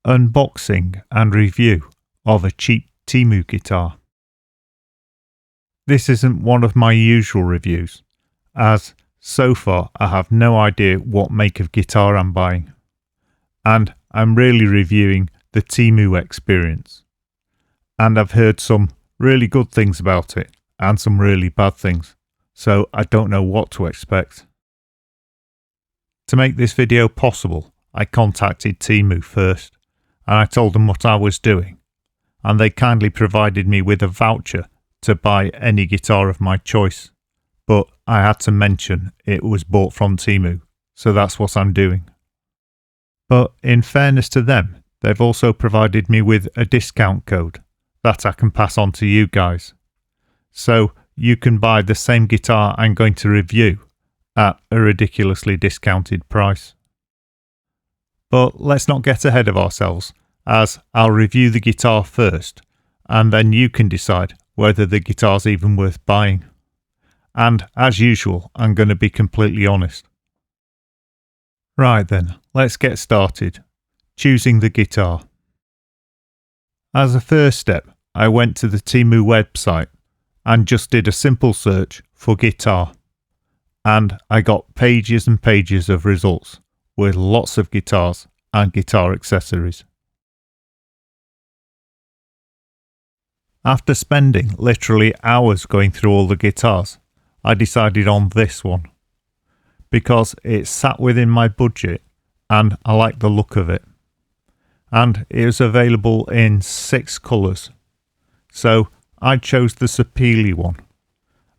unboxing and review of a cheap Temu guitar. This isn't one of my usual reviews, as so far I have no idea what make of guitar I'm buying, and I'm really reviewing the Temu experience, and I've heard some really good things about it and some really bad things, so I don't know what to expect. To make this video possible, I contacted Temu first, and I told them what I was doing, and they kindly provided me with a voucher to buy any guitar of my choice, but I had to mention it was bought from Temu, so that's what I'm doing. But in fairness to them, they've also provided me with a discount code that I can pass on to you guys, so you can buy the same guitar I'm going to review at a ridiculously discounted price. But let's not get ahead of ourselves, as I'll review the guitar first, and then you can decide whether the guitar's even worth buying. And as usual, I'm going to be completely honest. Right then, let's get started. Choosing the guitar. As a first step, I went to the Temu website and just did a simple search for guitar. And I got pages and pages of results with lots of guitars and guitar accessories. After spending literally hours going through all the guitars, I decided on this one, because it sat within my budget and I like the look of it. And it was available in 6 colours, so I chose the Sapele one.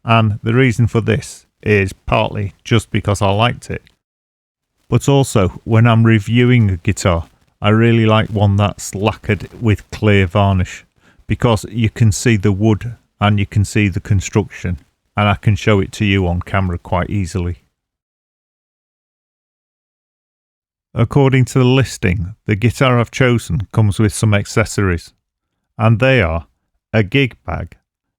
And the reason for this is partly just because I liked it, but also when I'm reviewing a guitar, I really like one that's lacquered with clear varnish, because you can see the wood and you can see the construction, and I can show it to you on camera quite easily. According to the listing, the guitar I've chosen comes with some accessories, and they are a gig bag,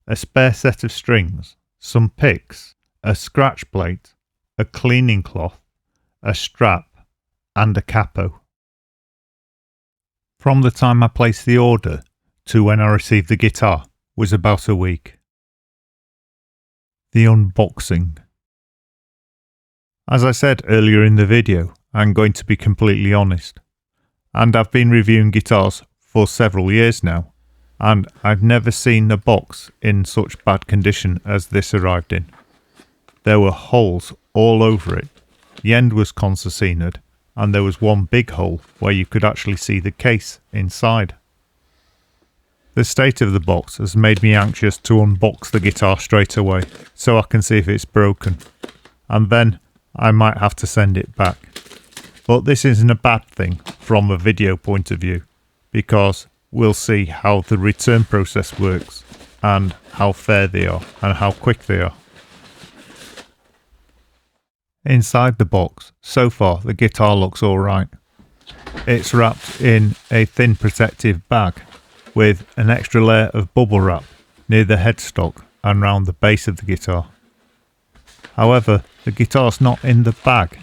a spare set of strings, some picks, a scratch plate, a cleaning cloth, a strap, and a capo. From the time I placed the order to when I received the guitar was about a week. The unboxing. As I said earlier in the video, I'm going to be completely honest, and I've been reviewing guitars for several years now, and I've never seen a box in such bad condition as this arrived in. There were holes all over it, the end was concertinaed, and there was one big hole where you could actually see the case inside. The state of the box has made me anxious to unbox the guitar straight away, so I can see if it's broken, and then I might have to send it back. But this isn't a bad thing from a video point of view, because we'll see how the return process works, and how fair they are, and how quick they are. Inside the box, so far the guitar looks alright. It's wrapped in a thin protective bag with an extra layer of bubble wrap near the headstock and round the base of the guitar. However, the guitar's not in the bag,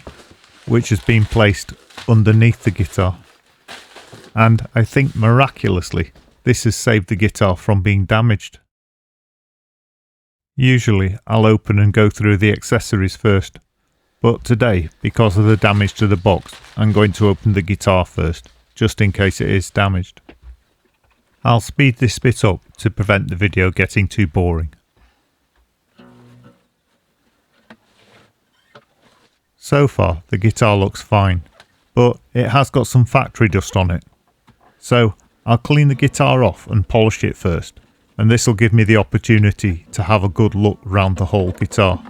which has been placed underneath the guitar. And I think miraculously this has saved the guitar from being damaged. Usually I'll open and go through the accessories first, but today, because of the damage to the box, I'm going to open the guitar first, just in case it is damaged. I'll speed this bit up to prevent the video getting too boring. So far, the guitar looks fine, but it has got some factory dust on it. So I'll clean the guitar off and polish it first, and this will give me the opportunity to have a good look round the whole guitar.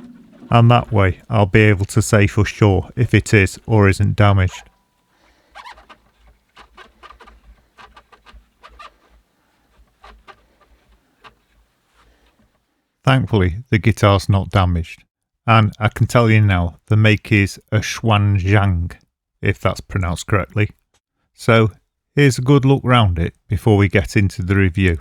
And that way I'll be able to say for sure if it is or isn't damaged. Thankfully the guitar's not damaged, and I can tell you now the make is a CHUANJIANG, if that's pronounced correctly. So here's a good look round it before we get into the review.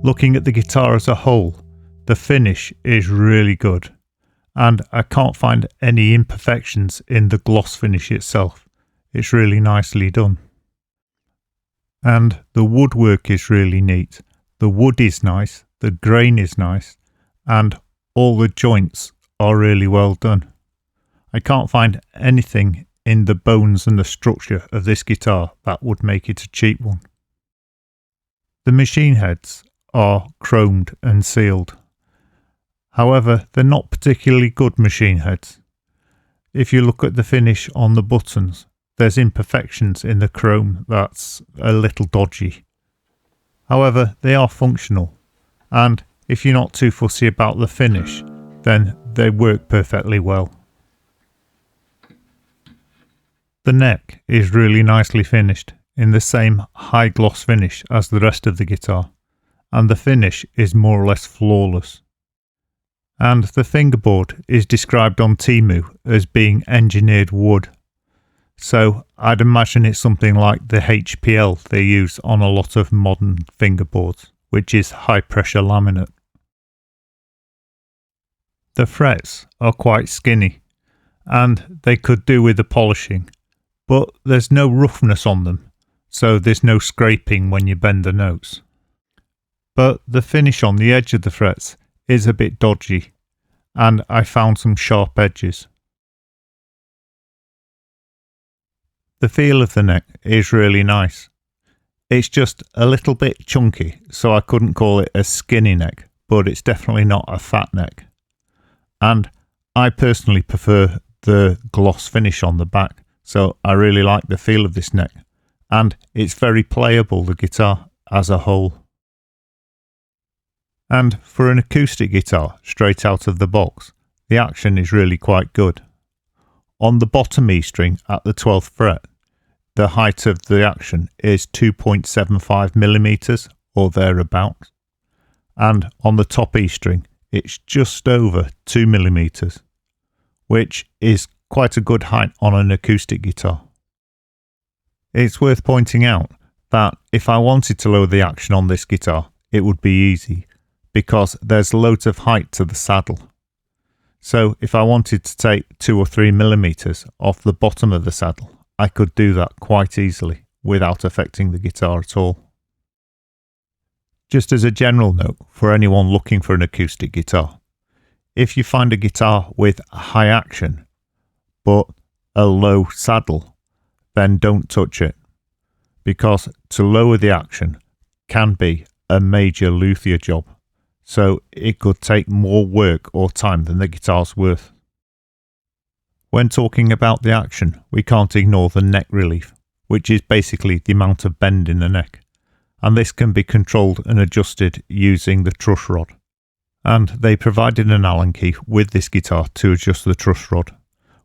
Looking at the guitar as a whole, the finish is really good, and I can't find any imperfections in the gloss finish itself. It's really nicely done. And the woodwork is really neat. The wood is nice, the grain is nice, and all the joints are really well done. I can't find anything in the bones and the structure of this guitar that would make it a cheap one. The machine heads are chromed and sealed. However, they're not particularly good machine heads. If you look at the finish on the buttons, there's imperfections in the chrome that's a little dodgy. However, they are functional, and if you're not too fussy about the finish, then they work perfectly well. The neck is really nicely finished in the same high gloss finish as the rest of the guitar, and the finish is more or less flawless. And the fingerboard is described on Temu as being engineered wood, so I'd imagine it's something like the HPL they use on a lot of modern fingerboards, which is high pressure laminate. The frets are quite skinny, and they could do with the polishing, but there's no roughness on them, so there's no scraping when you bend the notes. But the finish on the edge of the frets is a bit dodgy, and I found some sharp edges. The feel of the neck is really nice. It's just a little bit chunky, so I couldn't call it a skinny neck, but it's definitely not a fat neck. And I personally prefer the gloss finish on the back, so I really like the feel of this neck, and it's very playable, the guitar as a whole. And for an acoustic guitar straight out of the box, the action is really quite good. On the bottom E string at the 12th fret, the height of the action is 2.75 millimeters or thereabouts, and on the top E string it's just over 2 millimeters, which is quite a good height on an acoustic guitar. It's worth pointing out that if I wanted to lower the action on this guitar, it would be easy, because there's loads of height to the saddle. So if I wanted to take 2 or 3 millimeters off the bottom of the saddle, I could do that quite easily without affecting the guitar at all. Just as a general note for anyone looking for an acoustic guitar, if you find a guitar with high action but a low saddle, then don't touch it, because to lower the action can be a major luthier job, so it could take more work or time than the guitar's worth. When talking about the action, we can't ignore the neck relief, which is basically the amount of bend in the neck, and this can be controlled and adjusted using the truss rod. And they provided an Allen key with this guitar to adjust the truss rod,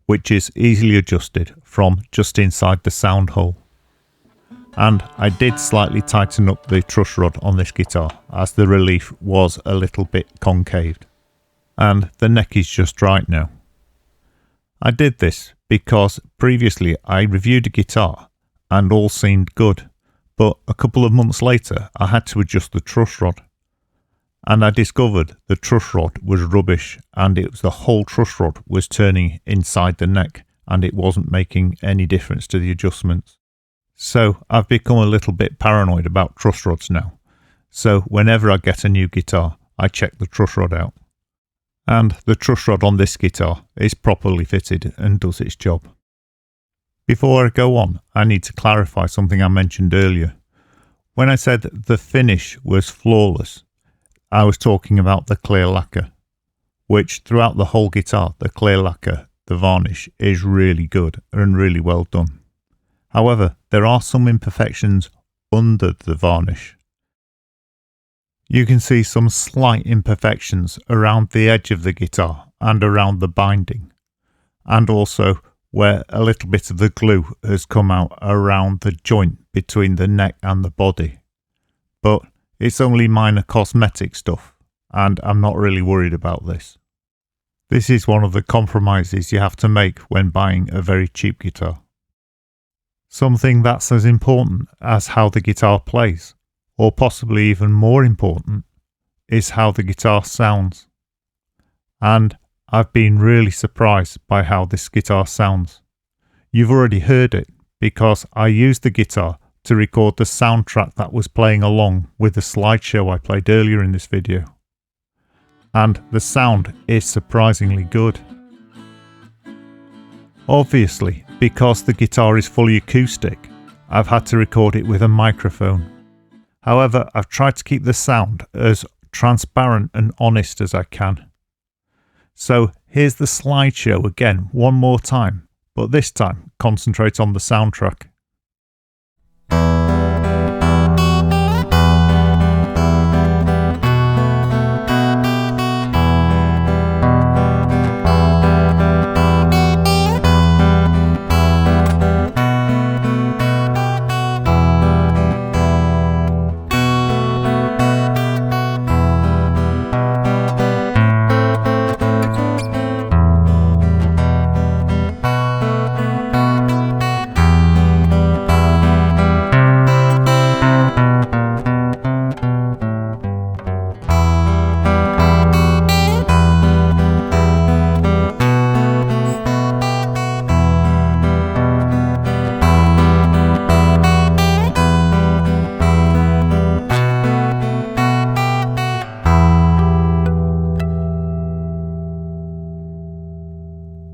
which is easily adjusted from just inside the sound hole. And I did slightly tighten up the truss rod on this guitar as the relief was a little bit concaved, and the neck is just right now. I did this because previously I reviewed a guitar and all seemed good, but a couple of months later I had to adjust the truss rod, and I discovered the truss rod was rubbish, and it was the whole truss rod was turning inside the neck and it wasn't making any difference to the adjustments. So I've become a little bit paranoid about truss rods now, so whenever I get a new guitar I check the truss rod out. And the truss rod on this guitar is properly fitted and does its job. Before I go on, I need to clarify something I mentioned earlier. When I said the finish was flawless, I was talking about the clear lacquer, which throughout the whole guitar, the clear lacquer, the varnish, is really good and really well done. However, there are some imperfections under the varnish. You can see some slight imperfections around the edge of the guitar and around the binding, and also where a little bit of the glue has come out around the joint between the neck and the body. But it's only minor cosmetic stuff, and I'm not really worried about this. This is one of the compromises you have to make when buying a very cheap guitar. Something that's as important as how the guitar plays, or possibly even more important, is how the guitar sounds. And I've been really surprised by how this guitar sounds. You've already heard it because I used the guitar to record the soundtrack that was playing along with the slideshow I played earlier in this video. And the sound is surprisingly good. Obviously, because the guitar is fully acoustic, I've had to record it with a microphone. However, I've tried to keep the sound as transparent and honest as I can. So here's the slideshow again one more time, but this time concentrate on the soundtrack.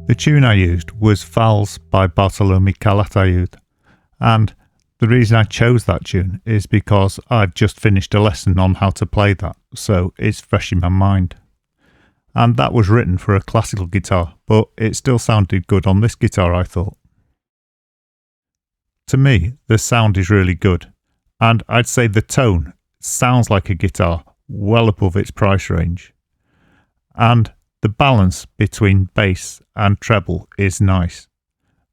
The tune I used was Vals by Bartolomé Calatayud, and the reason I chose that tune is because I've just finished a lesson on how to play that, so it's fresh in my mind. And that was written for a classical guitar, but it still sounded good on this guitar, I thought. To me, the sound is really good, and I'd say the tone sounds like a guitar well above its price range. And the balance between bass and treble is nice,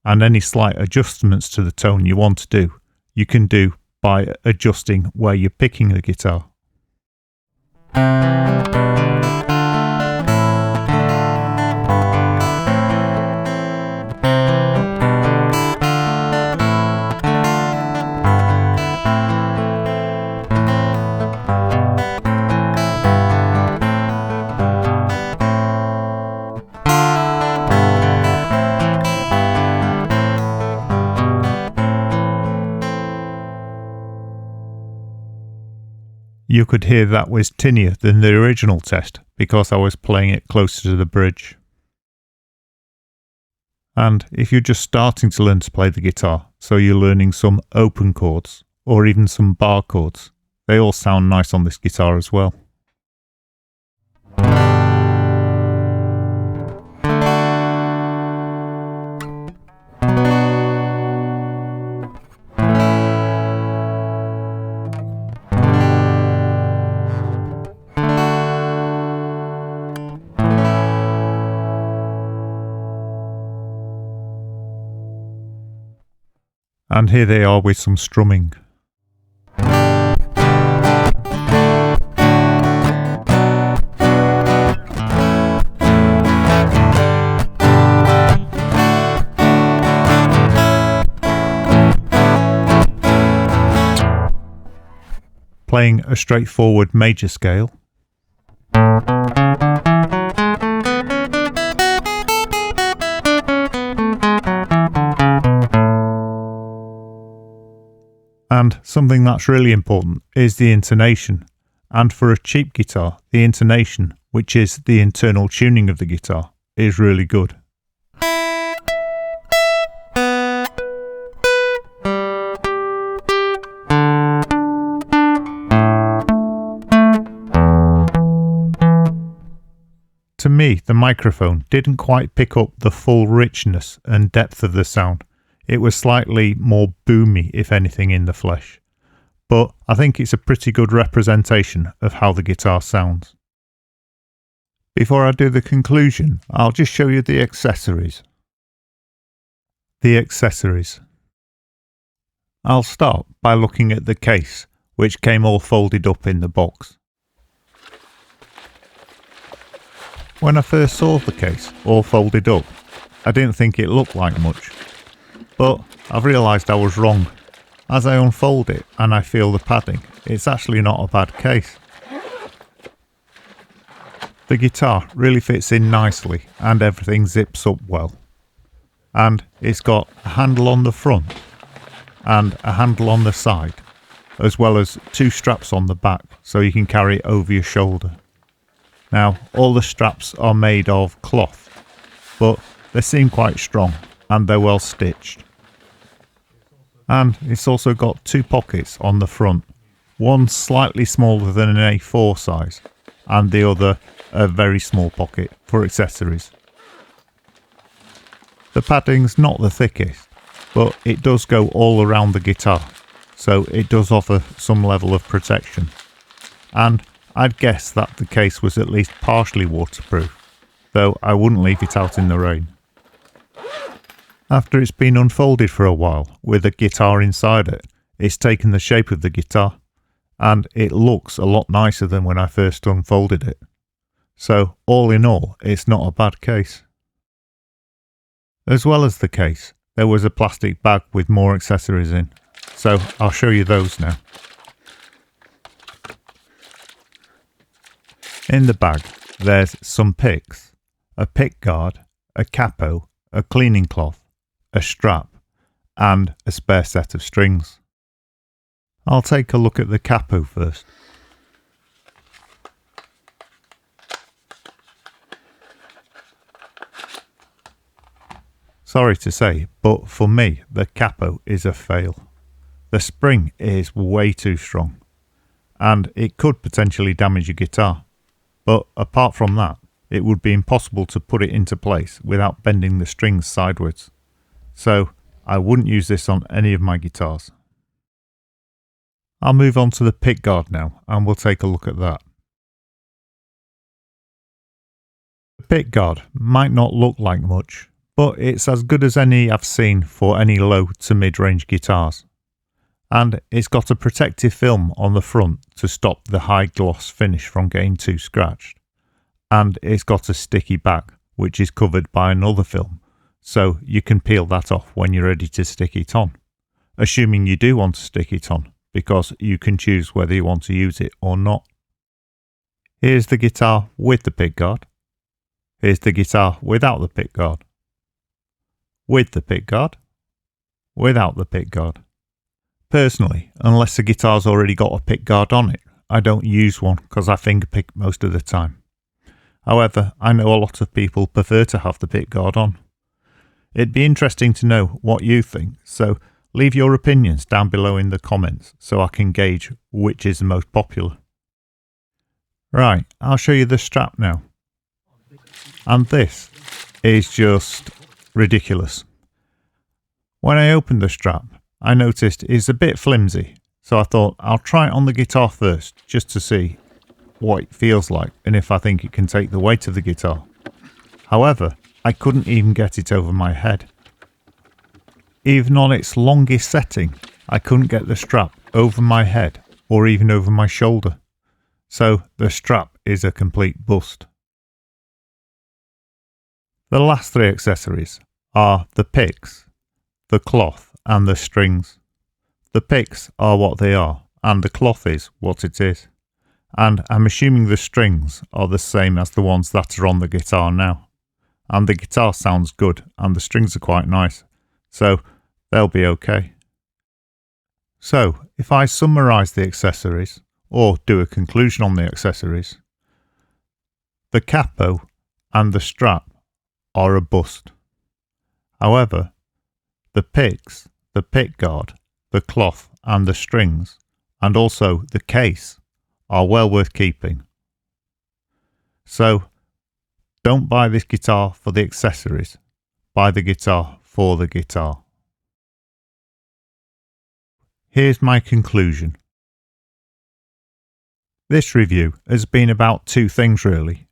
and any slight adjustments to the tone you want to do, you can do by adjusting where you're picking the guitar. You could hear that was tinnier than the original test because I was playing it closer to the bridge. And if you're just starting to learn to play the guitar, so you're learning some open chords or even some bar chords, they all sound nice on this guitar as well. And here they are with some strumming. Playing a straightforward major scale. And something that's really important is the intonation. And for a cheap guitar, the intonation, which is the internal tuning of the guitar, is really good. To me, the microphone didn't quite pick up the full richness and depth of the sound. It was slightly more boomy, if anything, in the flesh. But I think it's a pretty good representation of how the guitar sounds. Before I do the conclusion, I'll just show you the accessories. The accessories. I'll start by looking at the case, which came all folded up in the box. When I first saw the case all folded up, I didn't think it looked like much. But I've realised I was wrong. As I unfold it and I feel the padding, it's actually not a bad case. The guitar really fits in nicely and everything zips up well. And it's got a handle on the front and a handle on the side, as well as 2 straps on the back so you can carry it over your shoulder. Now, all the straps are made of cloth, but they seem quite strong and they're well stitched. And it's also got 2 pockets on the front, one slightly smaller than an A4 size and the other a very small pocket for accessories. The padding's not the thickest, but it does go all around the guitar, so it does offer some level of protection. And I'd guess that the case was at least partially waterproof, though I wouldn't leave it out in the rain. After it's been unfolded for a while with a guitar inside it, it's taken the shape of the guitar, and it looks a lot nicer than when I first unfolded it. So all in all, it's not a bad case. As well as the case, there was a plastic bag with more accessories in, so I'll show you those now. In the bag, there's some picks, a pick guard, a capo, a cleaning cloth, a strap, and a spare set of strings. I'll take a look at the capo first. Sorry to say, but for me, the capo is a fail. The spring is way too strong, and it could potentially damage your guitar. But apart from that, it would be impossible to put it into place without bending the strings sideways. So I wouldn't use this on any of my guitars. I'll move on to the pick guard now, and we'll take a look at that. The pick guard might not look like much, but it's as good as any I've seen for any low to mid-range guitars. And it's got a protective film on the front to stop the high gloss finish from getting too scratched. And it's got a sticky back, which is covered by another film, so you can peel that off when you're ready to stick it on. Assuming you do want to stick it on, because you can choose whether you want to use it or not. Here's the guitar with the pick guard. Here's the guitar without the pick guard. With the pick guard, without the pick guard. Personally, unless the guitar's already got a pick guard on it, I don't use one because I fingerpick most of the time. However, I know a lot of people prefer to have the pick guard on. It'd be interesting to know what you think, so leave your opinions down below in the comments so I can gauge which is the most popular. Right, I'll show you the strap now. And this is just ridiculous. When I opened the strap, I noticed it's a bit flimsy, so I thought I'll try it on the guitar first just to see what it feels like and if I think it can take the weight of the guitar. However, I couldn't even get it over my head. Even on its longest setting, I couldn't get the strap over my head or even over my shoulder. So the strap is a complete bust. The last 3 accessories are the picks, the cloth and the strings. The picks are what they are and the cloth is what it is. And I'm assuming the strings are the same as the ones that are on the guitar now. And the guitar sounds good and the strings are quite nice, so they'll be okay. So if I summarise the accessories or do a conclusion on the accessories, the capo and the strap are a bust. However, the picks, the pick guard, the cloth and the strings, and also the case are well worth keeping. So don't buy this guitar for the accessories, buy the guitar for the guitar. Here's my conclusion. This review has been about 2 things really.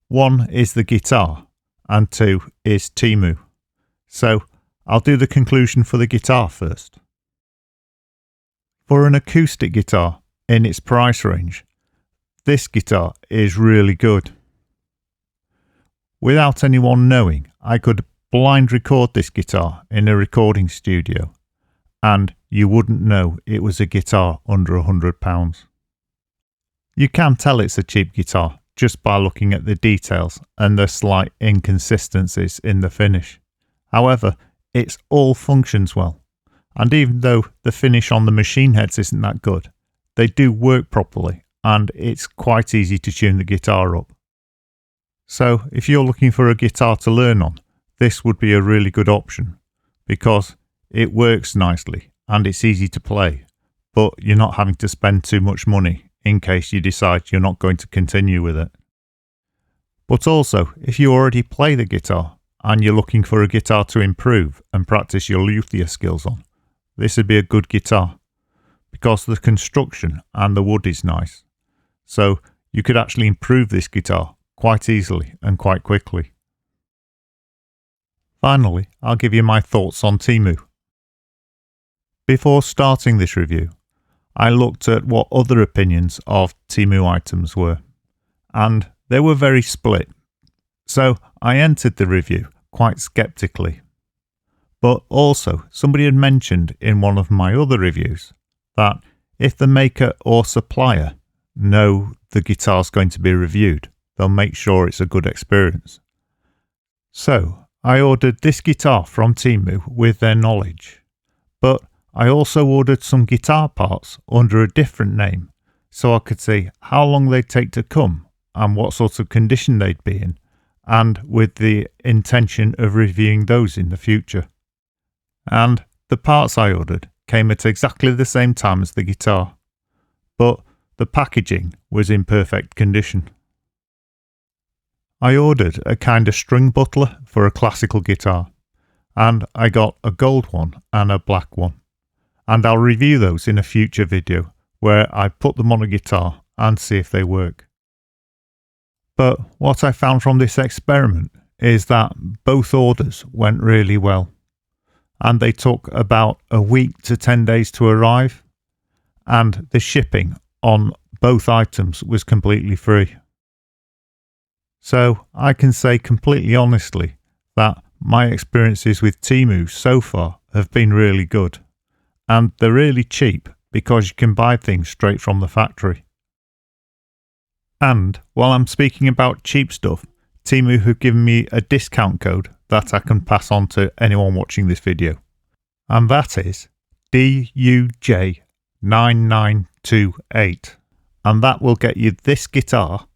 1 is the guitar and 2 is Temu. So I'll do the conclusion for the guitar first. For an acoustic guitar in its price range, this guitar is really good. Without anyone knowing, I could blind record this guitar in a recording studio and you wouldn't know it was a guitar under £100. You can tell it's a cheap guitar just by looking at the details and the slight inconsistencies in the finish. However, it all functions well, and even though the finish on the machine heads isn't that good, they do work properly and it's quite easy to tune the guitar up. So if you're looking for a guitar to learn on, this would be a really good option because it works nicely and it's easy to play, but you're not having to spend too much money in case you decide you're not going to continue with it. But also, if you already play the guitar and you're looking for a guitar to improve and practice your luthier skills on, this would be a good guitar because the construction and the wood is nice. So you could actually improve this guitar quite easily and quite quickly. Finally, I'll give you my thoughts on Temu. Before starting this review, I looked at what other opinions of Temu items were, and they were very split. So I entered the review quite skeptically. But also, somebody had mentioned in one of my other reviews that if the maker or supplier know the guitar's going to be reviewed, they'll make sure it's a good experience. So I ordered this guitar from Temu with their knowledge, but I also ordered some guitar parts under a different name so I could see how long they'd take to come and what sort of condition they'd be in, and with the intention of reviewing those in the future. And the parts I ordered came at exactly the same time as the guitar, but the packaging was in perfect condition. I ordered a kind of string butler for a classical guitar, and I got a gold one and a black one. And I'll review those in a future video where I put them on a guitar and see if they work. But what I found from this experiment is that both orders went really well, and they took about a week to 10 days to arrive, and the shipping on both items was completely free. So I can say completely honestly that my experiences with Temu so far have been really good, and they're really cheap because you can buy things straight from the factory. And while I'm speaking about cheap stuff, Temu have given me a discount code that I can pass on to anyone watching this video, and that is DUJ9928, and that will get you this guitar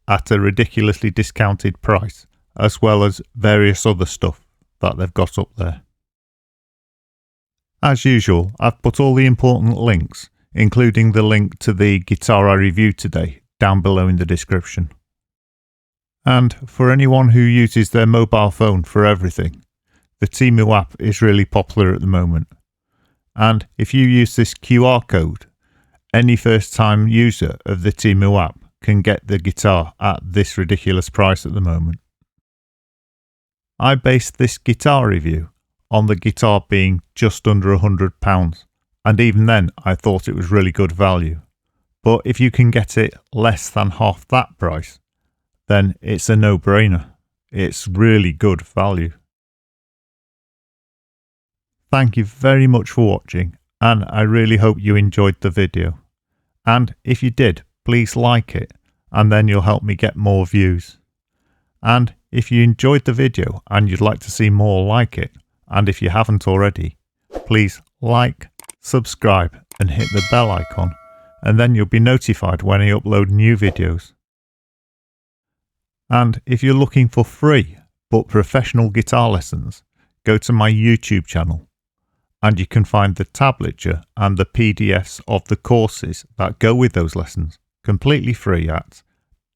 at a ridiculously discounted price, as well as various other stuff that they've got up there. As usual, I've put all the important links, including the link to the guitar I reviewed today, down below in the description. And for anyone who uses their mobile phone for everything, the Temu app is really popular at the moment. And if you use this QR code, any first-time user of the Temu app can get the guitar at this ridiculous price at the moment. I based this guitar review on the guitar being just under £100, and even then I thought it was really good value. But if you can get it less than half that price, then it's a no-brainer. It's really good value. Thank you very much for watching, and I really hope you enjoyed the video. And if you did, please like it, and then you'll help me get more views. And if you enjoyed the video and you'd like to see more like it, and if you haven't already, please like, subscribe and hit the bell icon, and then you'll be notified when I upload new videos. And if you're looking for free but professional guitar lessons, go to my YouTube channel, and you can find the tablature and the PDFs of the courses that go with those lessons completely free at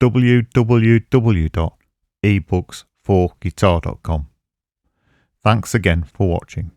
www.ebooksforguitar.com. Thanks again for watching.